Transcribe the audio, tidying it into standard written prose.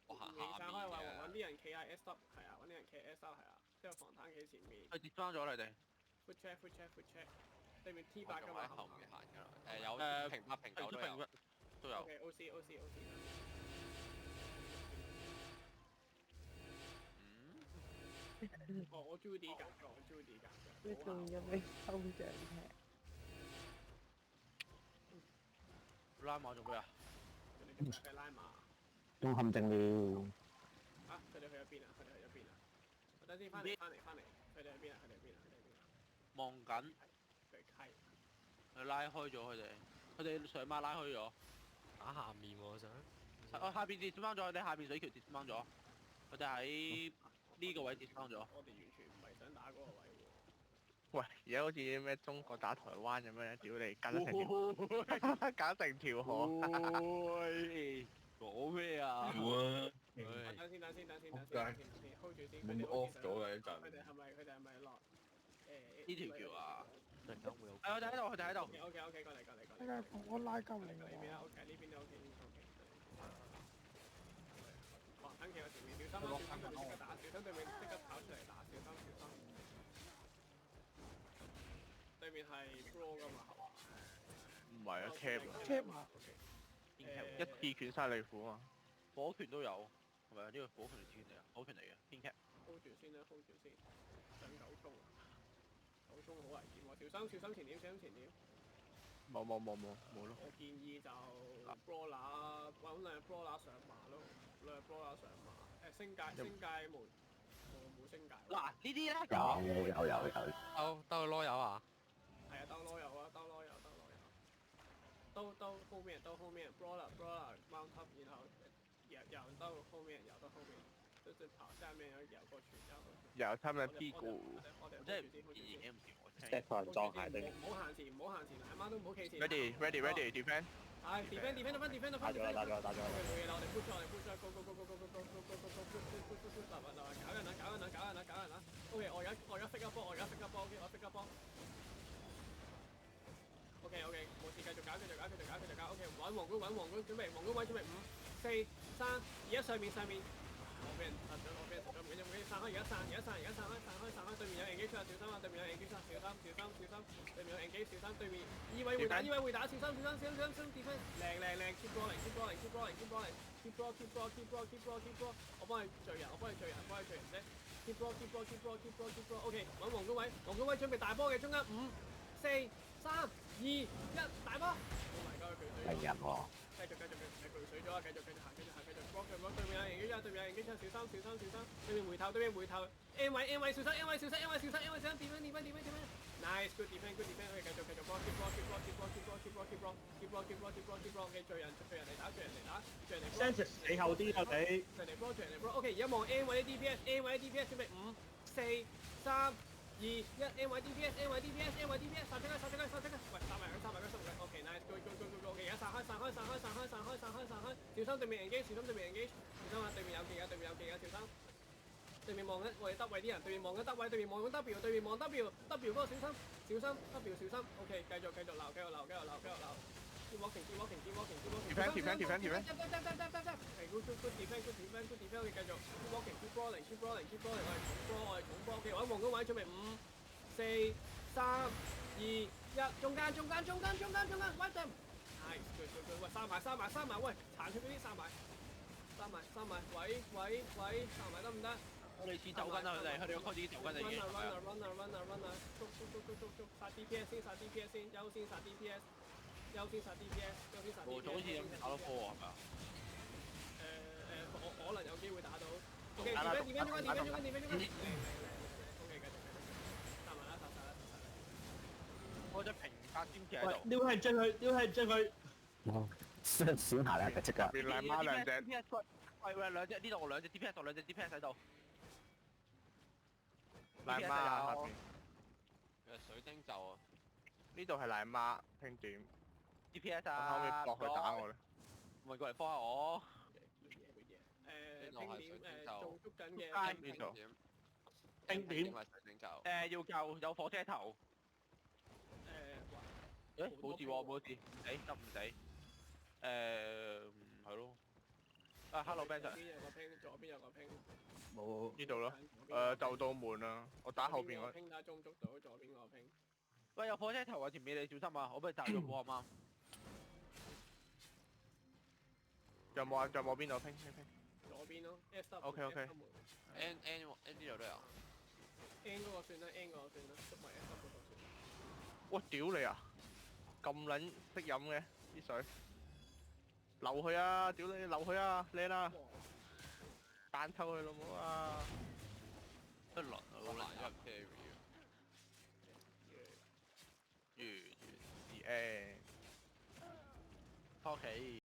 我行未散開話揾下面啲人企喺 S 級，係啊，揾啲人企 S 級係啊，之後防彈企前面。佢跌翻咗你哋。foot check，對面 T 我8㗎嘛，仲喺後面行㗎啦。有平8平9都有。都有。OK，OC。哦，我中意啲格嘅，我中意啲格嘅。你仲要俾抽象踢？拉馬做咩啊？佢哋仲拉馬。中陷阱了。啊！佢哋去咗邊啊？我等先，翻嚟。佢哋去邊啊？望緊。佢溪。佢拉開咗佢哋上馬拉開咗。打下面喎，我想。下邊跌翻咗，佢哋下邊水橋跌翻咗。佢哋喺呢個位跌翻咗。我哋完全唔係想打嗰個位喎。喂，而家好似咩中國打台灣咁樣，屌你搞成條河。喂，講咩啊？等先，hold 住先。冇 off 咗嘅一陣。佢哋係咪落呢條橋啊？突然間會有。佢哋喺度，佢哋喺度。OK，過嚟。你係同我拉鳩你呢邊啊 ，OK，呢邊都 OK。哇！等企我前面，小心對面即刻打，小心對面即刻跑出嚟打，小心。對面係 Pro 㗎嘛，係嘛？唔係啊 ，cap 啊！一次拳晒利虎啊！火拳都有，係咪啊？呢個火拳嚟嚟啊，火拳嚟嘅，偏 cap。hold 住先，上9衝啊！9衝好危險喎，小心前點。冇咯。我建議就 Brawler 揾兩 Brawler 上馬咯，星界冇星界。嗱呢啲咧，有。兜囉柚啊！係啊，兜囉柚。兜後面 Brawler mount up，然後遊兜後面，就是跑下面，然後遊過去，由他們屁股。我真係唔建議嘅，唔掂我聽。Step 裝鞋對。唔好行前，阿媽都唔好企前。Ready defend。係 defend 到翻。打咗啦。冇嘢啦，我哋 push go。搞人啦。OK，我而家 pick up ball，OK，我 pick up ball。OK，冇事，繼續搞。OK，揾皇冠，準備皇冠位，準備5、4、3、2、1，上面。我俾人突咗，唔緊要，散開，而家散開，對面有 engage 啊，小心啊，對面有 engage 啊，小心，對面有 engage，小心，對面2位會打，小心 defend，靚 keep rolling，我幫你聚人啫 ，keep roll，OK， 揾皇冠位，準備大波嘅，中間5、4、3、2、1，大波 ，Oh my god，係人喎。繼續，巨水咗啊！繼續行，block 對面有人機槍，小心，對面回頭 ，M 位小心 ，nice good defend，繼續 block，嘅聚人嚟打，Sense 你後啲啊你。人嚟 block，OK， 而家望 M 位 DPS，準備5、4、3、2、1 ，M 位 DPS，殺出嚟，喂，殺埋佢，OK nice good，OK， 而家散開，小心對面 engage，小心啊，對面有技啊，小心，對面望緊我哋得位啲人，對面望緊得位，對面望 W 嗰個小心 W 小心 ，OK， 繼續鬧，keep walking， good defend， 繼續 keep rolling， 我哋重波 ，OK， 我喺皇冠位準備5、4、3、2、1，中間 ，wipe them，nice good， 喂，閂埋，喂，殘血嗰啲閂埋，喂，閂埋得唔得？我哋似走緊啊！佢哋開始走緊啦已經。run，捉，殺 DPS 先，優先殺 DPS。好似咁打到4啊，係咪啊？我可能有機會打到。OK， 點？OK， 繼續。殺埋啦！我隻平格尖企喺度。撩係將佢。小下啦，即刻。變兩孖兩隻。喂，兩隻呢度兩隻 DPS 度，兩隻 DPS 喺度。奶媽下邊。水晶就啊，呢度係奶媽，聽點？ DPS 可唔可以搏佢打我咧？咪過嚟幫下我。拼點做捉緊嘅。呢度。定點。要救有火車頭。冇事喎，冇事，唔死得唔死。係咯。啊，hello Ben 左 sir，邊有個 ping，左邊有個 ping。冇呢度咯。就到門啦，我打後邊嗰。ping 打中捉到，左邊個 ping。喂，有火車頭啊，前面你小心啊，我俾你砸咗波啊媽。仲有冇啊？仲有冇邊度拼？左邊咯 S W。 OK N 呢度都有。 N 嗰個算啦，N 嗰個算啦，捉埋 S W 嗰個算。哇！屌你啊！咁撚識飲嘅啲水，流佢啊！屌你，流佢啊！靚啊！彈抽佢老母啊！一輪好難一人 carry 誒。翻屋企。